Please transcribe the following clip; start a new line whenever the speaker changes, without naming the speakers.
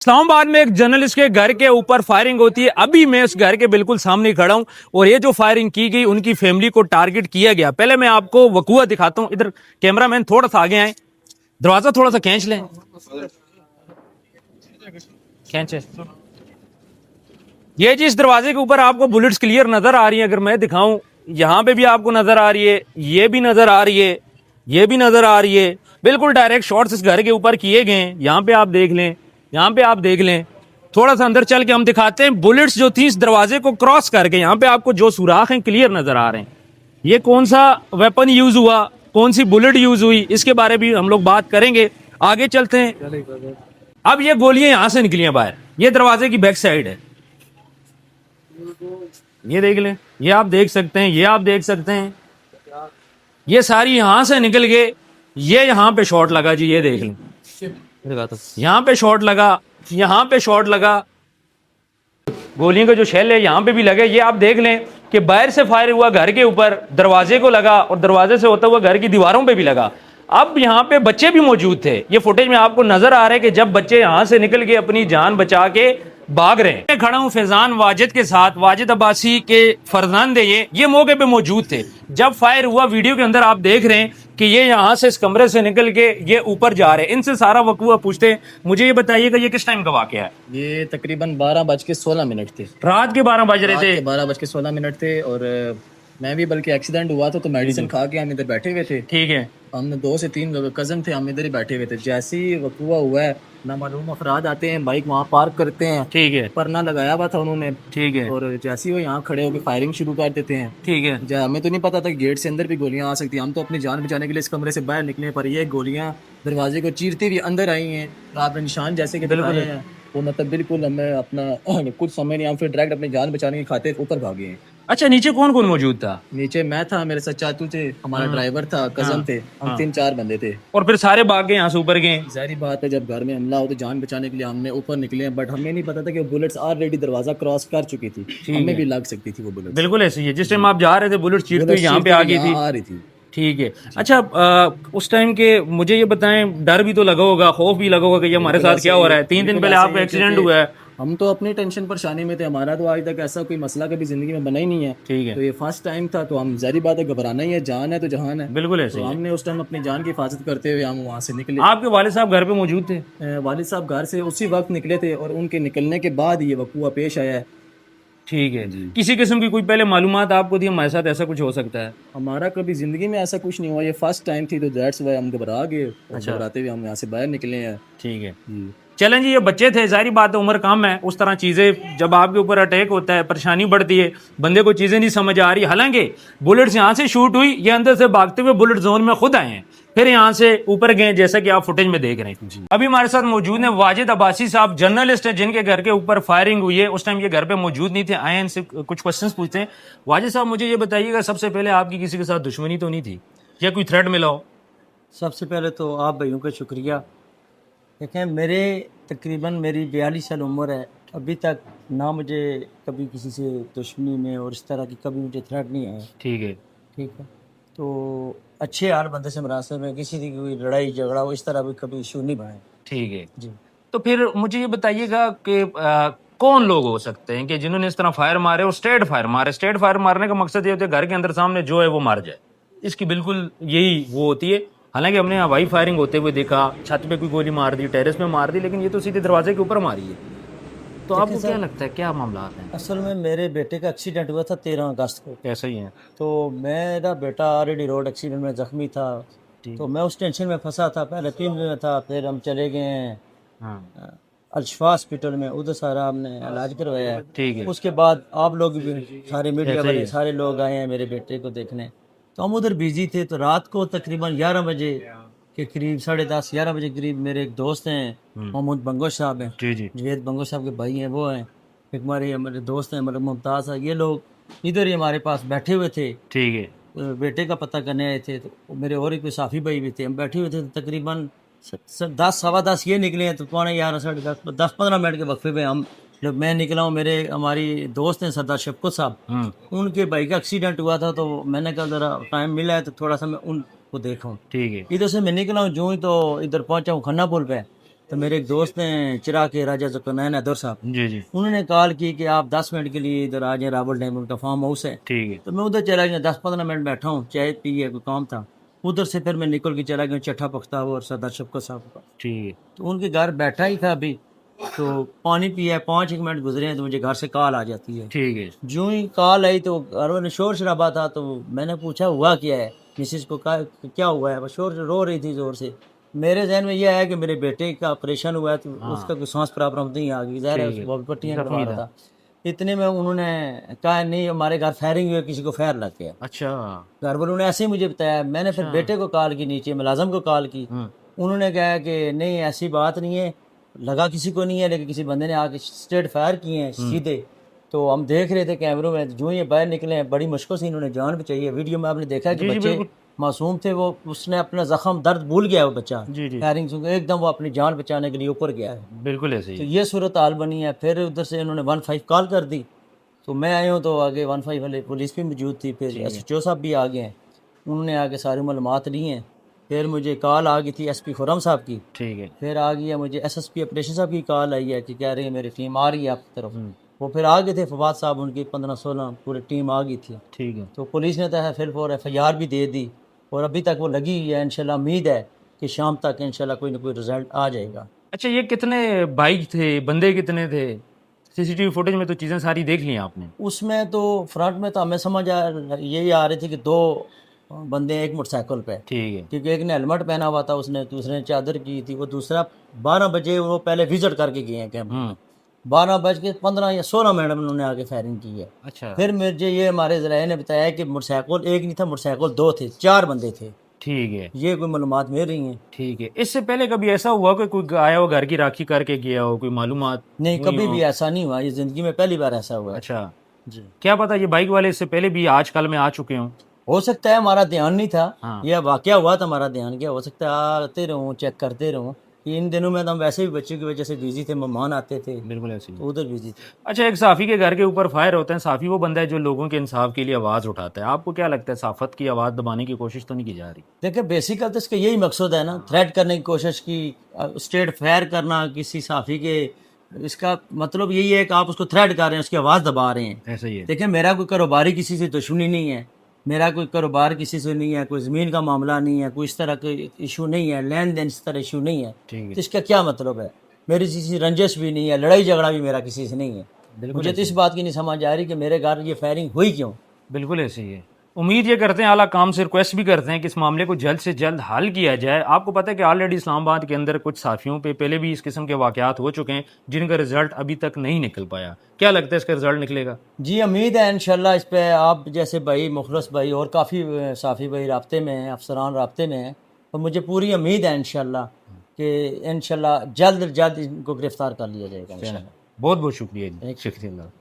इस्लामाबाद में एक जर्नलिस्ट के घर के ऊपर फायरिंग होती है। अभी मैं उस घर के बिल्कुल सामने खड़ा हूं और ये जो फायरिंग की गई उनकी फैमिली को टारगेट किया गया। पहले मैं आपको वकूआ दिखाता हूं। इधर कैमरामैन थोड़ा सा आगे आए, दरवाजा थोड़ा सा खींच लें, खींचे। ये जी इस दरवाजे के ऊपर आपको बुलेट्स क्लियर नजर आ रही है। अगर मैं दिखाऊं, यहाँ पे भी आपको नजर आ रही है, ये भी नजर आ रही है, ये भी नजर आ रही है। बिल्कुल डायरेक्ट शॉट्स इस घर के ऊपर किए गए हैं। यहाँ पे आप देख लें, यहाँ पे आप देख लें। थोड़ा सा अंदर चल के हम दिखाते हैं। बुलेट्स जो थी इस दरवाजे को क्रॉस करके यहाँ पे आपको जो सुराख हैं क्लियर नजर आ रहे हैं। ये कौन सा वेपन यूज हुआ, कौन सी बुलेट यूज हुई, इसके बारे में हम लोग बात करेंगे। आगे चलते हैं। अब ये गोलियां यहां से निकली हैं बाहर, ये दरवाजे की बैक साइड है। ये देख लें, ये आप देख सकते हैं, ये आप देख सकते हैं, ये सारी यहां से निकल गए। ये यहां पे शॉट लगा जी, ये देख लें, यहां पे शॉट लगा, यहां पे शॉट लगा। गोलियों का जो शेल है यहां पे भी लगे। ये आप देख लें कि बाहर से फायर हुआ, घर के ऊपर दरवाजे को लगा और दरवाजे से होता हुआ घर की दीवारों पे भी लगा। अब यहाँ पे बच्चे भी मौजूद थे। ये फुटेज में आपको नजर आ रहा है कि जब बच्चे यहाँ से निकल के अपनी जान बचा के भाग रहे हैं। मैं खड़ा हूँ फैजान वाजिद के साथ, वाजिद अब्बासी के फरजंद है। ये मौके पे मौजूद थे जब फायर हुआ। वीडियो के अंदर आप देख रहे हैं कि ये यहाँ से इस कमरे से निकल के ये ऊपर जा रहे हैं। इनसे सारा वकूआ पूछते हैं। मुझे ये बताइएगा ये किस टाइम का वाकया है?
ये तकरीबन 12:16 थे।
रात के 12 बज रहे थे।
12:16 थे और मैं भी, बल्कि एक्सीडेंट हुआ था तो मेडिसिन खा के हम इधर बैठे हुए थे।
ठीक है,
हमने 2 से 3 लोग कज़न थे, हम इधर ही बैठे हुए थे। जैसे ही वकूआ हुआ है, नामालूम अफराद आते हैं, बाइक वहाँ पार्क करते हैं।
ठीक है,
परना लगाया हुआ था उन्होंने।
ठीक है,
और जैसे ही वो यहाँ खड़े होकर फायरिंग शुरू कर देते हैं।
ठीक है।
हमें तो नहीं पता था कि गेट से अंदर भी गोलियां आ सकती हैं। हम तो अपनी जान बचाने के लिए इस कमरे से बाहर निकले, पर ये गोलियां दरवाजे को चीरते हुए अंदर आई हैं। आपने निशान जैसे कि दिखाए हैं, वो मतलब बिल्कुल हमें अपना कुछ समझ नहीं, हम फिर डायरेक्ट अपनी जान बचाने की खातिर ऊपर भागे हैं।
अच्छा, नीचे कौन कौन मौजूद था?
नीचे मैं था, मेरे साथ चाचू थे, हमारा ड्राइवर था, कजन थे, हम 3-4 बंदे थे।
और फिर सारे भाग गए यहाँ से ऊपर गए।
जाहिर बात है जब घर में हमला हो तो जान बचाने के लिए हमने ऊपर निकले हैं, बट हमें नहीं पता था कि बुलेट्स ऑलरेडी दरवाजा क्रॉस कर चुकी थी। हमें भी लग सकती थी वो बुलेट।
बिल्कुल ऐसे ही है, जिस टाइम आप जा रहे थे बुलेट चीरते हुए यहाँ पे आ गई थी।
आ रही थी।
ठीक है। अच्छा, उस टाइम के मुझे ये बताएं, डर भी तो लगा होगा, खौफ भी लगा होगा कि ये हमारे साथ क्या हो रहा है। 3 दिन पहले आपका एक्सीडेंट हुआ है।
हम तो अपनी टेंशन परेशानी में थे। हमारा तो आज तक ऐसा कोई मसला कभी जिंदगी में बना ही नहीं है।
ठीक है।
तो ये फर्स्ट टाइम था, तो हम जारी बात है घबराना ही है, जान है तो जहान है।
बिल्कुल ऐसे
तो
ही।
हमने उस टाइम अपनी जान की हिफाजत करते हुए हम वहाँ से निकले।
आपके वालिद साहब घर पे मौजूद थे?
वालिद साहब घर से उसी वक्त निकले थे और उनके निकलने के बाद ये वकूआ पेश आया है।
ठीक है जी। किसी किस्म की कोई पहले मालूमात आपको थी हमारे साथ ऐसा कुछ हो सकता है?
हमारा कभी जिंदगी में ऐसा कुछ नहीं हुआ, ये फर्स्ट टाइम थी, तो दैट्स वाई हम घबरा गए। घबराते हुए हम यहाँ से बाहर निकले हैं।
ठीक है। चलें जी, ये बच्चे थे, जाहिर बात है उम्र कम है। उस तरह चीज़ें जब आपके ऊपर अटैक होता है, परेशानी बढ़ती है, बंदे को चीज़ें नहीं समझ आ रही। हालांकि बुलेट्स यहाँ से शूट हुई, ये अंदर से भागते हुए बुलेट जोन में खुद आए हैं, फिर यहाँ से ऊपर गए, जैसा कि आप फुटेज में देख रहे हैं। अभी हमारे साथ मौजूद हैं वाजिद अब्बासी साहब, जर्नलिस्ट हैं, जिनके घर के ऊपर फायरिंग हुई है। उस टाइम ये घर पे मौजूद नहीं थे। आए हैं, इनसे कुछ क्वेश्चंस पूछते हैं। वाजिद साहब, मुझे ये बताइएगा, सबसे पहले आपकी किसी के साथ दुश्मनी तो नहीं थी या कोई थ्रेट मिला हो?
सबसे पहले तो आप भाइयों का शुक्रिया। देखें, मेरे तकरीबन मेरी 42 साल उम्र है, अभी तक ना मुझे कभी किसी से दुश्मनी में और इस तरह की कभी मुझे थ्रेट नहीं आया।
ठीक है,
ठीक है। तो अच्छे यार बंदे से मुरासे में किसी की कोई लड़ाई झगड़ा हो इस तरह भी कभी इशू नहीं बनाए।
ठीक है
जी।
तो फिर मुझे ये बताइएगा कि कौन लोग हो सकते हैं कि जिन्होंने इस तरह फायर मारे और स्ट्रेट फायर मारे? स्ट्रेट फायर मारने का मकसद ये होता है घर के अंदर सामने जो है वो मार जाए, इसकी बिल्कुल यही वो होती है। हालांकि हमने हवाई फायरिंग होते हुए देखा, छत पे कोई गोली मार दी, टेरेस में मार दी, लेकिन ये तो सीधे दरवाजे के ऊपर मारी है। तो आपको क्या लगता है, क्या मामला हैं?
असल में मेरे बेटे का एक्सीडेंट हुआ था 13 अगस्त को।
कैसे ही है?
तो मेरा बेटा ऑलरेडी रोड एक्सीडेंट में ज़ख्मी था, तो मैं उस टेंशन में फंसा था। पहले 3 दिन में था, फिर हम चले गए हैं
हाँ,
अल्शफा हॉस्पिटल में, उधर सारा हमने इलाज करवाया है।
ठीक है।
उसके बाद आप लोग भी, सारे मीडिया वाले सारे लोग आए हैं मेरे बेटे को देखने। तो हम उधर बिजी थे, तो रात को तकरीबन 11 बजे के करीब, 10:30 11 बजे करीब, मेरे एक दोस्त हैं, मोहम्मद बंगोश साहब हैं,
जी जी,
जवेद बंगोश साहब के भाई हैं, वो हैं। एक हमारे दोस्त हैं, मतलब मुमताज़ है। ये लोग इधर ही हमारे पास बैठे हुए थे,
ठीक है,
बेटे का पता करने आए थे। तो मेरे और एक साफ़ी भाई भी थे, हम बैठे हुए थे। तो तकरीबन 10 सवा 10 ये निकले हैं, तो 11 साढ़े 10-15 मिनट के वक्फे में हम, जब मैं निकला हूँ, मेरे हमारी दोस्त हैं सरदार शफकत साहब, उनके भाई का एक्सीडेंट हुआ था। तो मैंने कहा ज़रा टाइम मिला है तो थोड़ा सा मैं उनको देखूँ।
ठीक है,
इधर से मैं निकला हूँ, जो ही तो इधर पहुँचा हूँ खन्ना पुल पे, تو میرے ایک دوست ہیں چراغ کے راجہ ذوالقرنین حیدر صاحب،
جی جی
انہوں نے کال کی کہ آپ 10 منٹ کے لیے ادھر آ جائیں، راول ڈیم ان کا فارم ہاؤس ہے.
ٹھیک ہے
تو میں ادھر چلا گیا، 10-15 منٹ بیٹھا ہوں، چائے پی ہے، کوئی کام تھا. ادھر سے پھر میں نکل کے چلا گیا چٹھا پختہ اور سردار شفقت صاحب کا.
ٹھیک ہے
تو ان کے گھر بیٹھا ہی تھا ابھی، تو پانی پیا ہے، 5-1 منٹ گزرے ہیں تو مجھے گھر سے کال آ جاتی ہے.
ٹھیک ہے
جو ہی کال آئی تو گھر میں شور شرابہ تھا، تو میں نے پوچھا ہوا کیا ہے، مسز کو کہا کیا ہوا ہے، وہ شور رو رہی تھی زور سے. میرے ذہن میں یہ ہے کہ میرے بیٹے کا آپریشن ہوا ہے تو اس کا کوئی سانس پرابلم نہیں آ گئی، ظاہر ہے اس کو پٹیاں کروا رہا تھا. اتنے میں انہوں نے کہا نہیں ہمارے گھر فائرنگ ہوئی ہے، کسی کو فائر لگ گیا.
اچھا
گھر والوں نے ایسے ہی مجھے بتایا. میں نے پھر بیٹے کو کال کی، نیچے ملازم کو کال کی. انہوں نے کہا کہ نہیں ایسی بات نہیں ہے، لگا کسی کو نہیں ہے، لیکن کسی بندے نے آ کے اسٹریٹ فائر کیے ہیں سیدھے. تو ہم دیکھ رہے تھے کیمروں میں، جو یہ باہر نکلے ہیں بڑی مشکل سے انہوں نے جان بچائی ہے. ویڈیو میں آپ نے دیکھا کہ بچے معصوم تھے، وہ اس نے اپنا زخم درد بھول گیا وہ بچہ،
جی جی
فائرنگ سے ایک دم وہ اپنی جان بچانے کے لیے اوپر گیا ہے.
بالکل ایسے
تو
ہی
یہ صورت حال بنی ہے. پھر ادھر سے انہوں نے 15 کال کر دی، تو میں آیا ہوں تو آگے 15 والے پولیس بھی موجود تھی، پھر ایس ایچ او صاحب بھی آ گئے ہیں، انہوں نے آگے ساری معلومات لی ہیں. پھر مجھے کال آ گئی تھی ایس پی خرم صاحب کی.
ٹھیک ہے
پھر آ گیا مجھے ایس ایس پی آپریشن صاحب کی کال آئی ہے کہ کہہ رہے ہیں میری ٹیم آ رہی ہے آپ کی طرف. وہ پھر آ گئے تھے فواد صاحب، ان کی 15-16 پورے ٹیم آ گئی تھی.
ٹھیک ہے
تو پولیس نے تو ہے پھر فور ایف آئی آر بھی دے دی، اور ابھی تک وہ لگی ہوئی ہے. انشاءاللہ امید ہے کہ شام تک انشاءاللہ کوئی نہ کوئی رزلٹ آ جائے گا.
اچھا یہ کتنے بائک تھے، بندے کتنے تھے؟ سی سی ٹی وی فوٹیج میں تو چیزیں ساری دیکھ لی ہیں آپ نے.
اس میں تو فرنٹ میں تو ہمیں سمجھ یہی آ رہی تھی کہ 2 بندے ایک موٹر سائیکل پہ،
ٹھیک ہے
کیونکہ ایک نے ہیلمٹ پہنا ہوا تھا، اس نے دوسرے نے چادر کی تھی. وہ دوسرا 12 بجے وہ پہلے وزٹ کر کے گئے ہیں کیمپ. 12:15 یا 16 منٹ میں انہوں نے آگے فائرنگ کی ہے.
اچھا
پھر مجھے یہ ہمارے ذرائع نے بتایا کہ موٹر سائیکل ایک نہیں تھا، موٹر سائیکل 2 تھے، 4 بندے تھے.
ٹھیک ہے
یہ کوئی معلومات مل رہی ہیں.
ٹھیک ہے. اس سے پہلے کبھی ایسا ہوا کہ کوئی آیا ہو گھر کی راکھی کر کے گیا ہو، کوئی معلومات
نہیں
ہوئی
کبھی
ہوں؟
بھی ایسا نہیں ہوا، یہ زندگی میں پہلی بار ایسا ہوا ہے.
اچھا
جی
کیا پتا یہ بائک والے اس سے پہلے بھی آج کل میں آ چکے ہوں.
ہو سکتا ہے ہمارا دھیان نہیں تھا،
ہاں
یہ واقعہ ہوا تو ہمارا دھیان گیا. ہو سکتا ہے آتے رہوں چیک کرتے رہوں. ان دنوں میں تو ہم ویسے بھی بچوں کی وجہ سے بزی تھے، مہمان آتے تھے
بالکل ایسے ہی.
تو ادھر بزی تھے.
اچھا ایک صحافی کے گھر کے اوپر فائر ہوتے ہیں، صحافی وہ بندہ ہے جو لوگوں کے انصاف کے لیے آواز اٹھاتا ہے. آپ کو کیا لگتا ہے صحافت کی آواز دبانے کی کوشش تو نہیں کی جا رہی؟
دیکھیں بیسیکل تو اس کا یہی مقصد ہے نا، تھریٹ کرنے کی کوشش کی، اسٹیٹ فائر کرنا کسی صحافی کے. اس کا مطلب یہی ہے کہ آپ اس کو تھریٹ کر رہے ہیں، اس کی آواز دبا رہے ہیں.
ایسا ہی ہے.
دیکھیں میرا کوئی کاروباری کسی سے دشمنی نہیں ہے، میرا کوئی کاروبار کسی سے نہیں ہے، کوئی زمین کا معاملہ نہیں ہے، کوئی اس طرح کا ایشو نہیں ہے، لین دین اس طرح ایشو نہیں ہے.
ٹھیک ہے
تو اس کا کیا مطلب ہے؟ میری کسی رنجش بھی نہیں ہے، لڑائی جھگڑا بھی میرا کسی سے نہیں ہے. مجھے تو اس بات کی نہیں سمجھ آ رہی کہ میرے گھر یہ فائرنگ ہوئی کیوں.
بالکل ایسے ہی ہے. امید یہ کرتے ہیں اعلیٰ کام سے ریکویسٹ بھی کرتے ہیں کہ اس معاملے کو جلد سے جلد حل کیا جائے. آپ کو پتہ ہے کہ آلریڈی اسلام آباد کے اندر کچھ صحافیوں پہ پہلے بھی اس قسم کے واقعات ہو چکے ہیں جن کا رزلٹ ابھی تک نہیں نکل پایا. کیا لگتا ہے اس کا رزلٹ نکلے گا؟
جی امید ہے انشاءاللہ اس پہ آپ جیسے بھائی مخلص بھائی اور کافی صحافی بھائی رابطے میں ہیں، افسران رابطے میں ہیں، اور مجھے پوری امید ہے انشاءاللہ کہ انشاءاللہ جلد جلد ان کو گرفتار کر لیا جائے گا انشاءاللہ.
بہت بہت شکریہ جی. شکریہ اللہ.